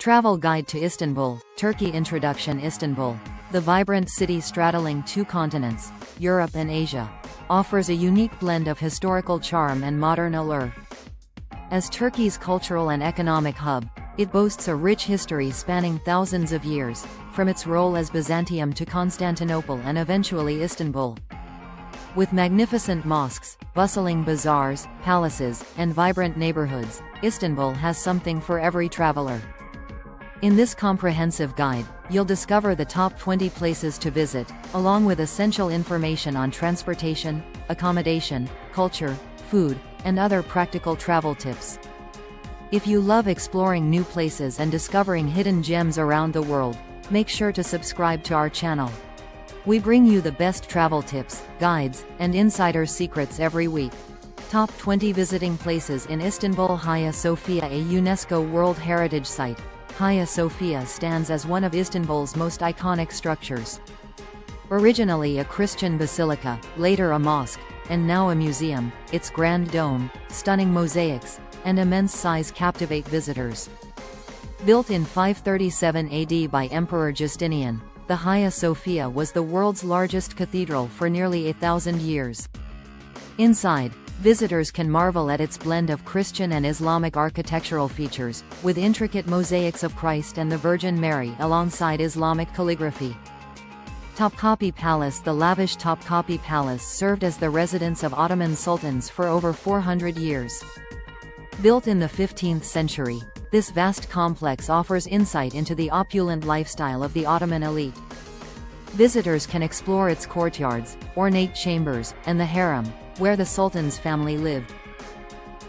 Travel Guide to Istanbul, Turkey. Introduction. Istanbul, the vibrant city straddling two continents, Europe and Asia, offers a unique blend of historical charm and modern allure. As Turkey's cultural and economic hub, it boasts a rich history spanning thousands of years, from its role as Byzantium to Constantinople and eventually Istanbul. With magnificent mosques, bustling bazaars, palaces, and vibrant neighborhoods, Istanbul has something for every traveler. In this comprehensive guide, you'll discover the top 20 places to visit, along with essential information on transportation, accommodation, culture, food, and other practical travel tips. If you love exploring new places and discovering hidden gems around the world, make sure to subscribe to our channel. We bring you the best travel tips, guides, and insider secrets every week. Top 20 visiting places in Istanbul. Hagia Sophia, a UNESCO World Heritage Site. Hagia Sophia stands as one of Istanbul's most iconic structures. Originally a Christian basilica, later a mosque, and now a museum, its grand dome, stunning mosaics, and immense size captivate visitors. Built in 537 AD by Emperor Justinian, the Hagia Sophia was the world's largest cathedral for nearly 1,000 years. Inside, visitors can marvel at its blend of Christian and Islamic architectural features, with intricate mosaics of Christ and the Virgin Mary alongside Islamic calligraphy. Topkapi Palace. The lavish Topkapi Palace served as the residence of Ottoman sultans for over 400 years. Built in the 15th century, this vast complex offers insight into the opulent lifestyle of the Ottoman elite. Visitors can explore its courtyards, ornate chambers, and the harem, where the Sultan's family lived.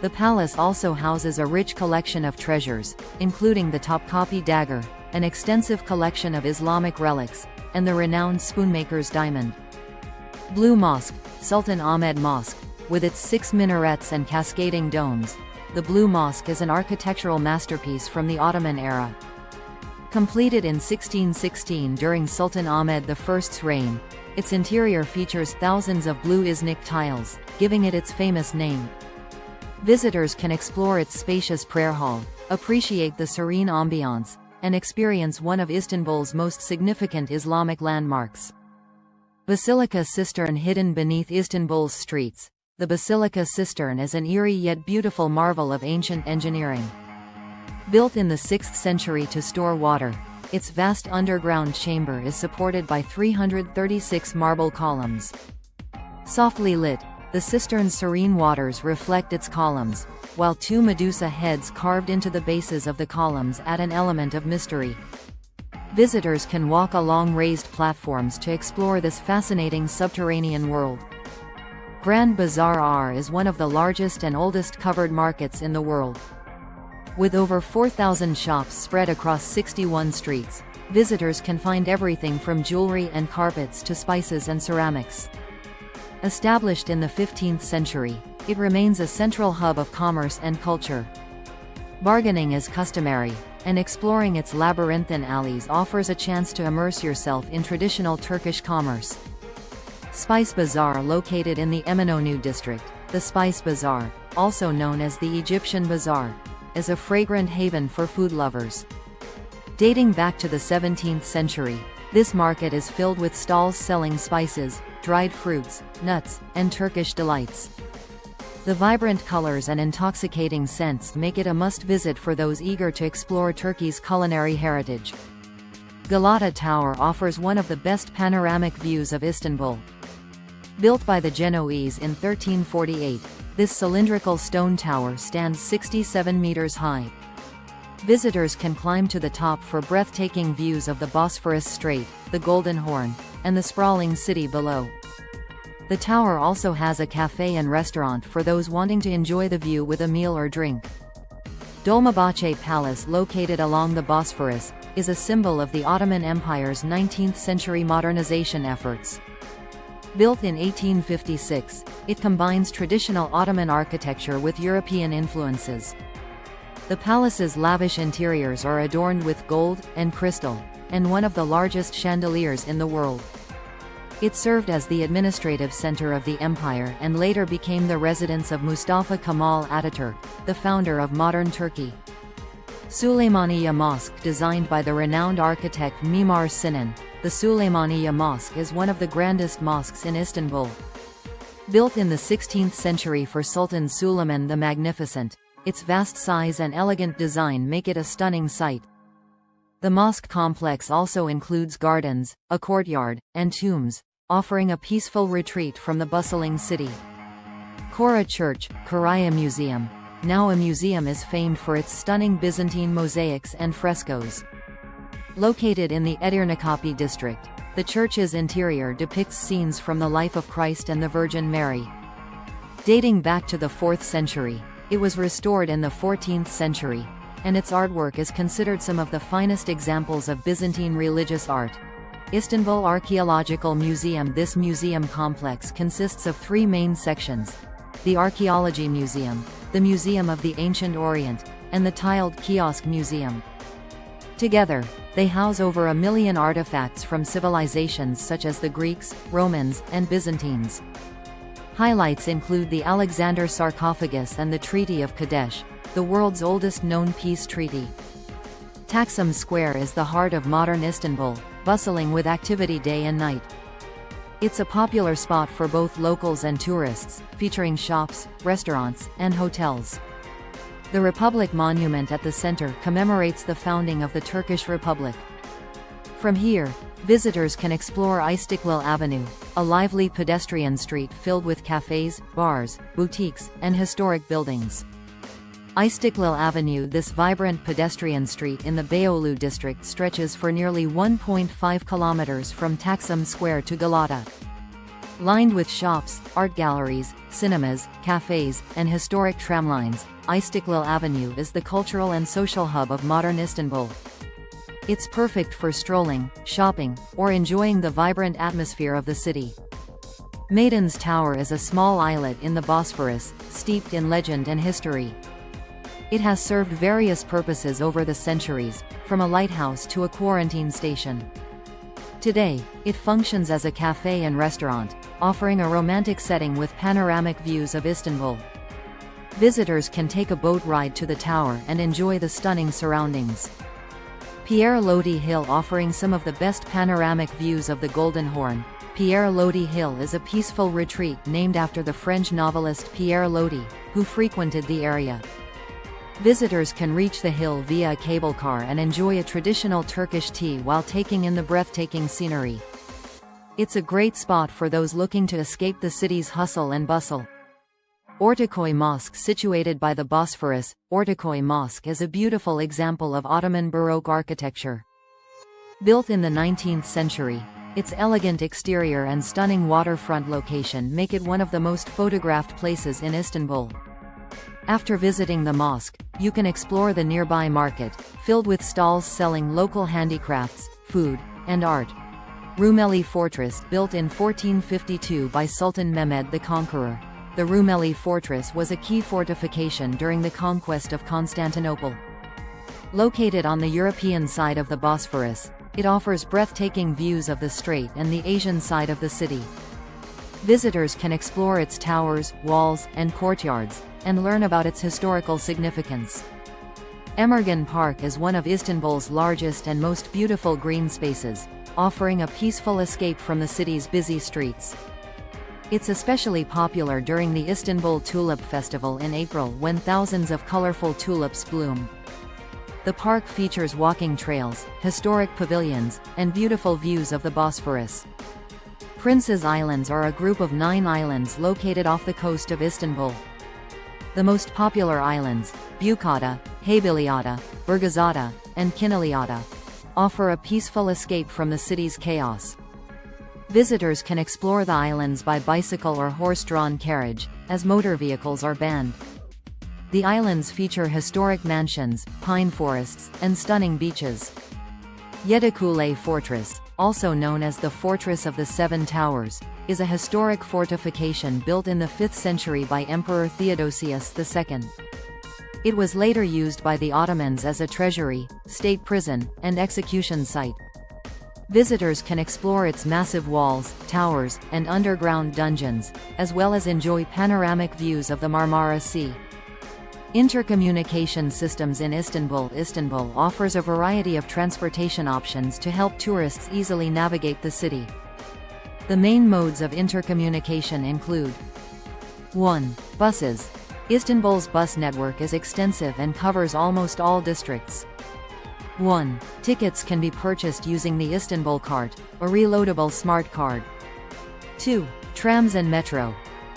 The palace also houses a rich collection of treasures, including the Topkapi dagger, an extensive collection of Islamic relics, and the renowned spoonmaker's diamond. Blue Mosque, Sultan Ahmed Mosque, with its 6 minarets and cascading domes. The Blue Mosque is an architectural masterpiece from the Ottoman era. Completed in 1616 during Sultan Ahmed I's reign, its interior features thousands of blue Iznik tiles, giving it its famous name. Visitors can explore its spacious prayer hall, appreciate the serene ambiance, and experience one of Istanbul's most significant Islamic landmarks. Basilica Cistern. Hidden beneath Istanbul's streets, the Basilica Cistern is an eerie yet beautiful marvel of ancient engineering. Built in the 6th century to store water, its vast underground chamber is supported by 336 marble columns. Softly lit, the cistern's serene waters reflect its columns, while 2 Medusa heads carved into the bases of the columns add an element of mystery. Visitors can walk along raised platforms to explore this fascinating subterranean world. Grand Bazaar R is one of the largest and oldest covered markets in the world. With over 4,000 shops spread across 61 streets, visitors can find everything from jewelry and carpets to spices and ceramics. Established in the 15th century, it remains a central hub of commerce and culture. Bargaining is customary, and exploring its labyrinthine alleys offers a chance to immerse yourself in traditional Turkish commerce. Spice Bazaar. Located in the Eminönü district, the Spice Bazaar, also known as the Egyptian Bazaar, is a fragrant haven for food lovers. Dating back to the 17th century, this market is filled with stalls selling spices, dried fruits, nuts, and Turkish delights. The vibrant colors and intoxicating scents make it a must-visit for those eager to explore Turkey's culinary heritage. Galata Tower offers one of the best panoramic views of Istanbul. Built by the Genoese in 1348, this cylindrical stone tower stands 67 meters high. Visitors can climb to the top for breathtaking views of the Bosphorus Strait, the Golden Horn, and the sprawling city below. The tower also has a cafe and restaurant for those wanting to enjoy the view with a meal or drink. Dolmabahce Palace. Located along the Bosphorus, is a symbol of the Ottoman Empire's 19th-century modernization efforts. Built in 1856, it combines traditional Ottoman architecture with European influences. The palace's lavish interiors are adorned with gold and crystal, and one of the largest chandeliers in the world. It served as the administrative center of the empire and later became the residence of Mustafa Kemal Ataturk, the founder of modern Turkey. Süleymaniye Mosque, designed by the renowned architect Mimar Sinan. The Süleymaniye Mosque is one of the grandest mosques in Istanbul. Built in the 16th century for Sultan Süleyman the Magnificent, its vast size and elegant design make it a stunning sight. The mosque complex also includes gardens, a courtyard, and tombs, offering a peaceful retreat from the bustling city. Kora Church, Koraya Museum. Now a museum, is famed for its stunning Byzantine mosaics and frescoes. Located in the Edirnekapi district, the church's interior depicts scenes from the life of Christ and the Virgin Mary. Dating back to the 4th century, it was restored in the 14th century, and its artwork is considered some of the finest examples of Byzantine religious art. Istanbul Archaeological Museum. This museum complex consists of 3 main sections: the Archaeology Museum, the Museum of the Ancient Orient, and the Tiled Kiosk Museum. Together, they house over 1 million artifacts from civilizations such as the Greeks, Romans, and Byzantines. Highlights include the Alexander sarcophagus and the Treaty of Kadesh, the world's oldest known peace treaty. Taksim Square is the heart of modern Istanbul, bustling with activity day and night. It's a popular spot for both locals and tourists, featuring shops, restaurants, and hotels. The Republic Monument at the center commemorates the founding of the Turkish Republic. From here, visitors can explore Istiklal Avenue, a lively pedestrian street filled with cafes, bars, boutiques, and historic buildings. Istiklal Avenue. This vibrant pedestrian street in the Beyoğlu district stretches for nearly 1.5 kilometers from Taksim Square to Galata. Lined with shops, art galleries, cinemas, cafes, and historic tramlines, Istiklal Avenue is the cultural and social hub of modern Istanbul. It's perfect for strolling, shopping, or enjoying the vibrant atmosphere of the city. Maiden's Tower is a small islet in the Bosphorus, steeped in legend and history. It has served various purposes over the centuries, from a lighthouse to a quarantine station. Today, it functions as a cafe and restaurant, offering a romantic setting with panoramic views of Istanbul. Visitors can take a boat ride to the tower and enjoy the stunning surroundings. Pierre Lodi Hill. Offering some of the best panoramic views of the Golden Horn, Pierre Lodi Hill is a peaceful retreat named after the French novelist Pierre Lodi, who frequented the area. Visitors can reach the hill via a cable car and enjoy a traditional Turkish tea while taking in the breathtaking scenery. It's a great spot for those looking to escape the city's hustle and bustle. Ortaköy Mosque. Situated by the Bosphorus, Ortaköy Mosque is a beautiful example of Ottoman Baroque architecture. Built in the 19th century, its elegant exterior and stunning waterfront location make it one of the most photographed places in Istanbul. After visiting the mosque, you can explore the nearby market, filled with stalls selling local handicrafts, food, and art. Rumeli Fortress. Built in 1452 by Sultan Mehmed the Conqueror, the Rumeli Fortress was a key fortification during the conquest of Constantinople. Located on the European side of the Bosphorus, it offers breathtaking views of the strait and the Asian side of the city. Visitors can explore its towers, walls, and courtyards, and learn about its historical significance. Emirgan Park is one of Istanbul's largest and most beautiful green spaces, offering a peaceful escape from the city's busy streets. It's especially popular during the Istanbul Tulip Festival in April, when thousands of colorful tulips bloom. The park features walking trails, historic pavilions, and beautiful views of the Bosphorus. Prince's Islands are a group of 9 islands located off the coast of Istanbul. The most popular islands, Bukada, Heybeliada, Burgazada, and Kinaliada, offer a peaceful escape from the city's chaos. Visitors can explore the islands by bicycle or horse-drawn carriage, as motor vehicles are banned. The islands feature historic mansions, pine forests, and stunning beaches. Yedikule Fortress, also known as the Fortress of the Seven Towers, is a historic fortification built in the 5th century by Emperor Theodosius II. It was later used by the Ottomans as a treasury, state prison, and execution site. Visitors can explore its massive walls, towers, and underground dungeons, as well as enjoy panoramic views of the Marmara Sea. Intercommunication systems in Istanbul. Istanbul offers a variety of transportation options to help tourists easily navigate the city. The main modes of intercommunication include 1. Buses. Istanbul's bus network is extensive and covers almost all districts. 1. Tickets can be purchased using the Istanbul card, a reloadable smart card. 2. Trams and metro.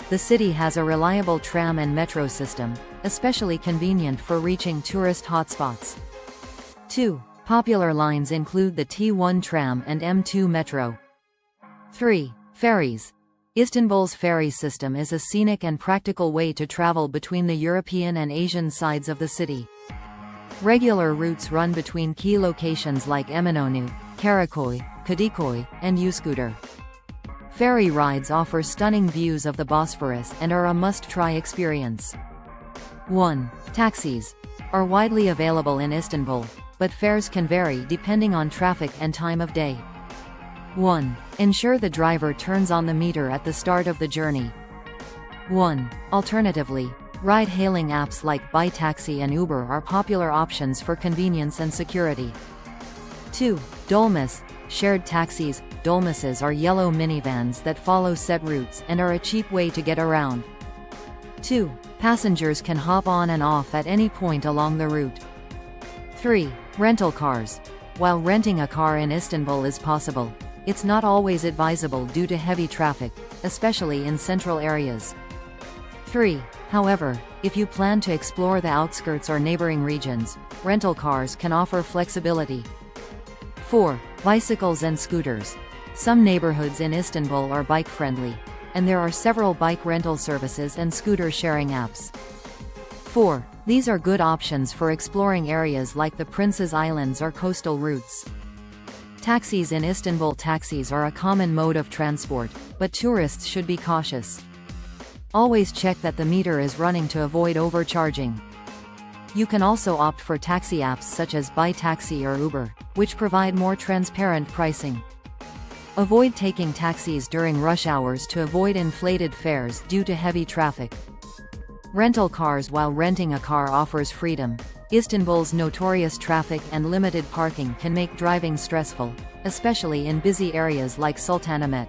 The city has a reliable tram and metro system, especially convenient for reaching tourist hotspots. 2. Popular lines include the T1 tram and M2 metro. 3. Ferries. Istanbul's ferry system is a scenic and practical way to travel between the European and Asian sides of the city. Regular routes run between key locations like Eminönü, Karaköy, Kadıköy, and Üsküdar. Ferry rides offer stunning views of the Bosphorus and are a must-try experience. 1. Taxis are widely available in Istanbul, but fares can vary depending on traffic and time of day. 1. Ensure the driver turns on the meter at the start of the journey. 1. Alternatively, ride-hailing apps like ByTaxi and Uber are popular options for convenience and security. 2. Dolmuş. Shared taxis. Dolmuşes are yellow minivans that follow set routes and are a cheap way to get around. 2. Passengers can hop on and off at any point along the route. 3. Rental cars. While renting a car in Istanbul is possible, it's not always advisable due to heavy traffic, especially in central areas. 3. However, if you plan to explore the outskirts or neighboring regions, rental cars can offer flexibility. 4. Bicycles and scooters. Some neighborhoods in Istanbul are bike-friendly, and there are several bike rental services and scooter sharing apps. 4. These are good options for exploring areas like the Prince's Islands or coastal routes. Taxis in Istanbul. Taxis are a common mode of transport, but tourists should be cautious. Always check that the meter is running to avoid overcharging. You can also opt for taxi apps such as ByTaxi or Uber, which provide more transparent pricing. Avoid taking taxis during rush hours to avoid inflated fares due to heavy traffic. Rental cars. While renting a car offers freedom, Istanbul's notorious traffic and limited parking can make driving stressful, especially in busy areas like Sultanahmet.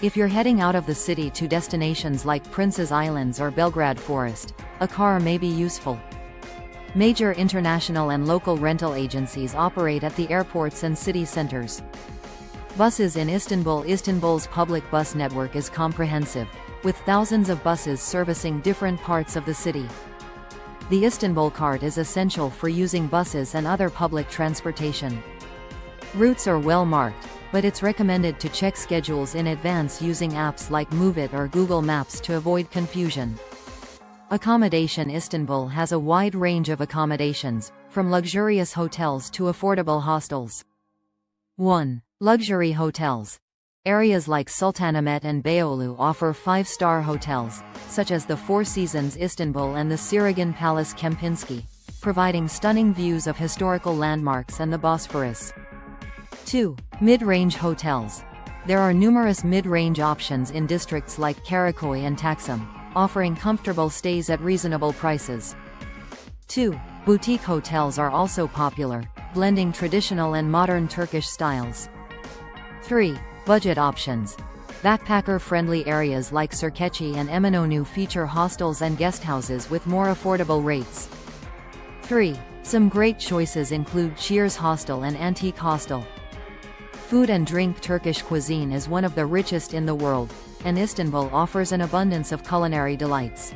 If you're heading out of the city to destinations like Prince's Islands or Belgrade Forest, a car may be useful. Major international and local rental agencies operate at the airports and city centers. Buses in Istanbul. Istanbul's public bus network is comprehensive, with thousands of buses servicing different parts of the city. The Istanbul card is essential for using buses and other public transportation. Routes are well marked, but it's recommended to check schedules in advance using apps like Moovit or Google Maps to avoid confusion. Accommodation. Istanbul has a wide range of accommodations, from luxurious hotels to affordable hostels. 1. Luxury hotels. Areas like Sultanahmet and Beyoğlu offer 5-star hotels, such as the Four Seasons Istanbul and the Sirigan Palace Kempinski, providing stunning views of historical landmarks and the Bosphorus. 2. Mid-range hotels. There are numerous mid-range options in districts like Karaköy and Taksim, offering comfortable stays at reasonable prices. 2. Boutique hotels are also popular, blending traditional and modern Turkish styles. 3. Budget options. Backpacker-friendly areas like Sirkeci and Eminönü feature hostels and guesthouses with more affordable rates. 3. Some great choices include Cheers Hostel and Antique Hostel. Food and drink. Turkish cuisine is one of the richest in the world, and Istanbul offers an abundance of culinary delights.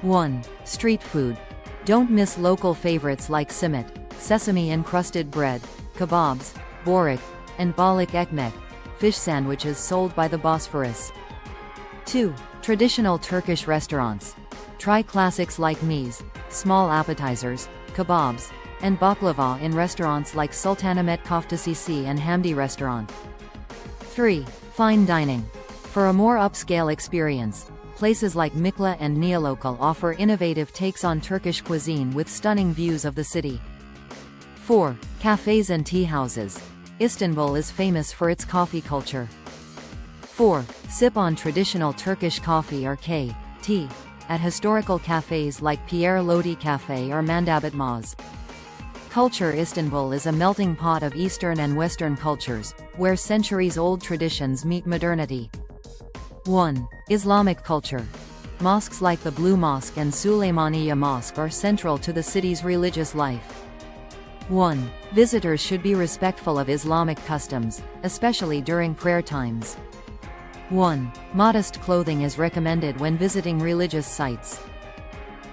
1. Street food. Don't miss local favorites like simit, sesame-encrusted bread, kebabs, börek, and balık ekmek, fish sandwiches sold by the Bosphorus. 2. Traditional Turkish restaurants. Try classics like mies, small appetizers, kebabs, and baklava in restaurants like Sultanahmet Köftesi and Hamdi Restaurant. 3. Fine dining. For a more upscale experience, places like Mikla and Neolokal offer innovative takes on Turkish cuisine with stunning views of the city. 4. Cafes and tea houses. Istanbul is famous for its coffee culture. 4. Sip on traditional Turkish coffee or tea. at historical cafes like Pierre Lodi Café or Mandabat Maz. Culture. Istanbul is a melting pot of Eastern and Western cultures, where centuries-old traditions meet modernity. 1. Islamic culture. Mosques like the Blue Mosque and Süleymaniye Mosque are central to the city's religious life. 1. Visitors should be respectful of Islamic customs, especially during prayer times. 1. Modest clothing is recommended when visiting religious sites.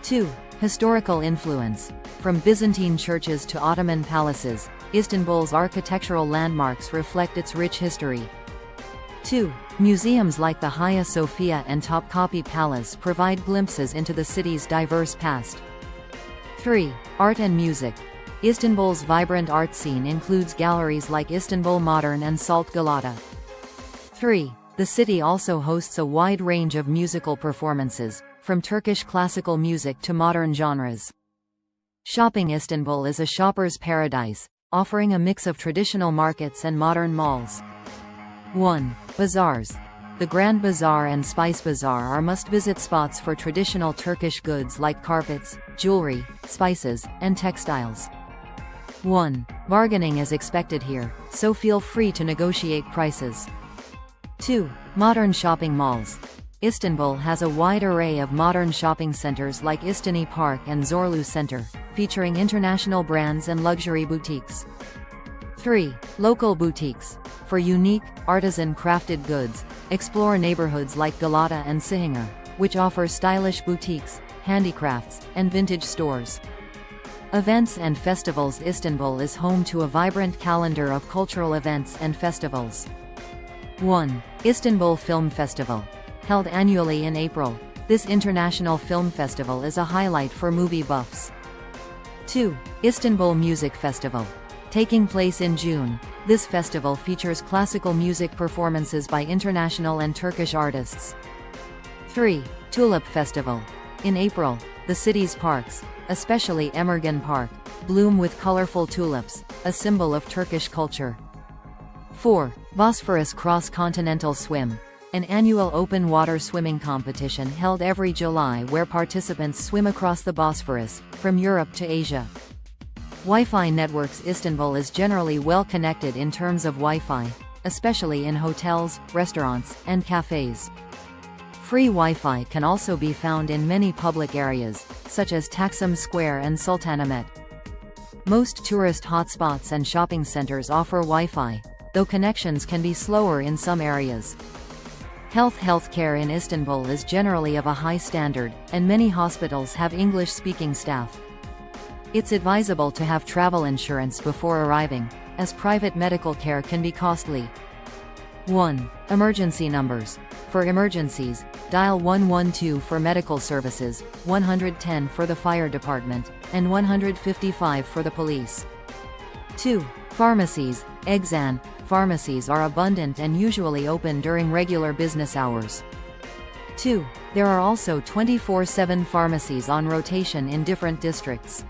2. Historical influence. From Byzantine churches to Ottoman palaces, Istanbul's architectural landmarks reflect its rich history. 2. Museums like the Hagia Sophia and Topkapi Palace provide glimpses into the city's diverse past. 3. Art and music. Istanbul's vibrant art scene includes galleries like Istanbul Modern and Salt Galata. 3. The city also hosts a wide range of musical performances, from Turkish classical music to modern genres. Shopping. Istanbul is a shopper's paradise, offering a mix of traditional markets and modern malls. 1. Bazaars. The Grand Bazaar and Spice Bazaar are must-visit spots for traditional Turkish goods like carpets, jewelry, spices, and textiles. 1. Bargaining is expected here, so feel free to negotiate prices. 2. Modern shopping malls. Istanbul has a wide array of modern shopping centers like İstini Park and Zorlu Center, featuring international brands and luxury boutiques. 3. Local boutiques. For unique, artisan-crafted goods, explore neighborhoods like Galata and Sihinger, which offer stylish boutiques, handicrafts, and vintage stores. Events and festivals. Istanbul is home to a vibrant calendar of cultural events and festivals. 1. Istanbul Film Festival. Held annually in April, this international film festival is a highlight for movie buffs. 2. Istanbul Music Festival. Taking place in June, this festival features classical music performances by international and Turkish artists. 3. Tulip Festival. In April, the city's parks, especially Emirgan Park, bloom with colorful tulips, a symbol of Turkish culture. 4. Bosphorus Cross-Continental Swim. An annual open-water swimming competition held every July where participants swim across the Bosphorus, from Europe to Asia. Wi-Fi networks. Istanbul is generally well connected in terms of Wi-Fi, especially in hotels, restaurants, and cafes. Free Wi-Fi can also be found in many public areas, such as Taksim Square and Sultanahmet. Most tourist hotspots and shopping centers offer Wi-Fi, though connections can be slower in some areas. Healthcare in Istanbul is generally of a high standard, and many hospitals have English-speaking staff. It's advisable to have travel insurance before arriving, as private medical care can be costly. 1. Emergency numbers. For emergencies, dial 112 for medical services, 110 for the fire department, and 155 for the police. 2. Pharmacies. Eczan. Pharmacies are abundant and usually open during regular business hours. 2. There are also 24/7 pharmacies on rotation in different districts.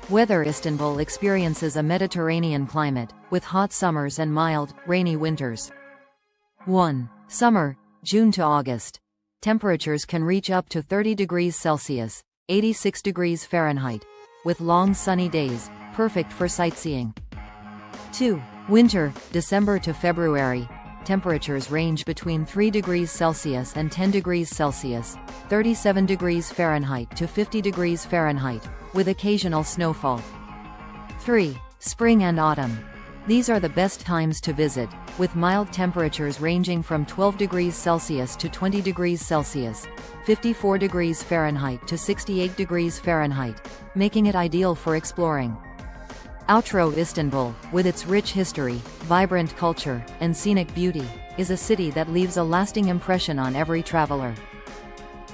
Weather. Istanbul experiences a Mediterranean climate, with hot summers and mild, rainy winters. 1. Summer, June to August. Temperatures can reach up to 30 degrees Celsius, 86 degrees Fahrenheit, with long sunny days, perfect for sightseeing. 2. Winter, December to February. Temperatures range between 3 degrees Celsius and 10 degrees Celsius, 37 degrees Fahrenheit to 50 degrees Fahrenheit, with occasional snowfall. 3. Spring and autumn. These are the best times to visit, with mild temperatures ranging from 12 degrees Celsius to 20 degrees Celsius, 54 degrees Fahrenheit to 68 degrees Fahrenheit, making it ideal for exploring. Outro. Istanbul, with its rich history, vibrant culture, and scenic beauty, is a city that leaves a lasting impression on every traveler.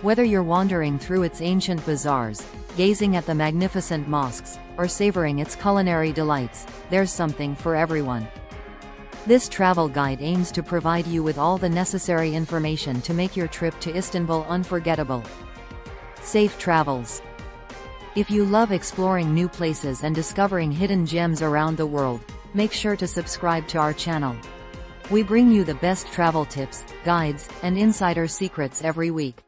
Whether you're wandering through its ancient bazaars, gazing at the magnificent mosques, or savoring its culinary delights, there's something for everyone. This travel guide aims to provide you with all the necessary information to make your trip to Istanbul unforgettable. Safe travels. If you love exploring new places and discovering hidden gems around the world, make sure to subscribe to our channel. We bring you the best travel tips, guides, and insider secrets every week.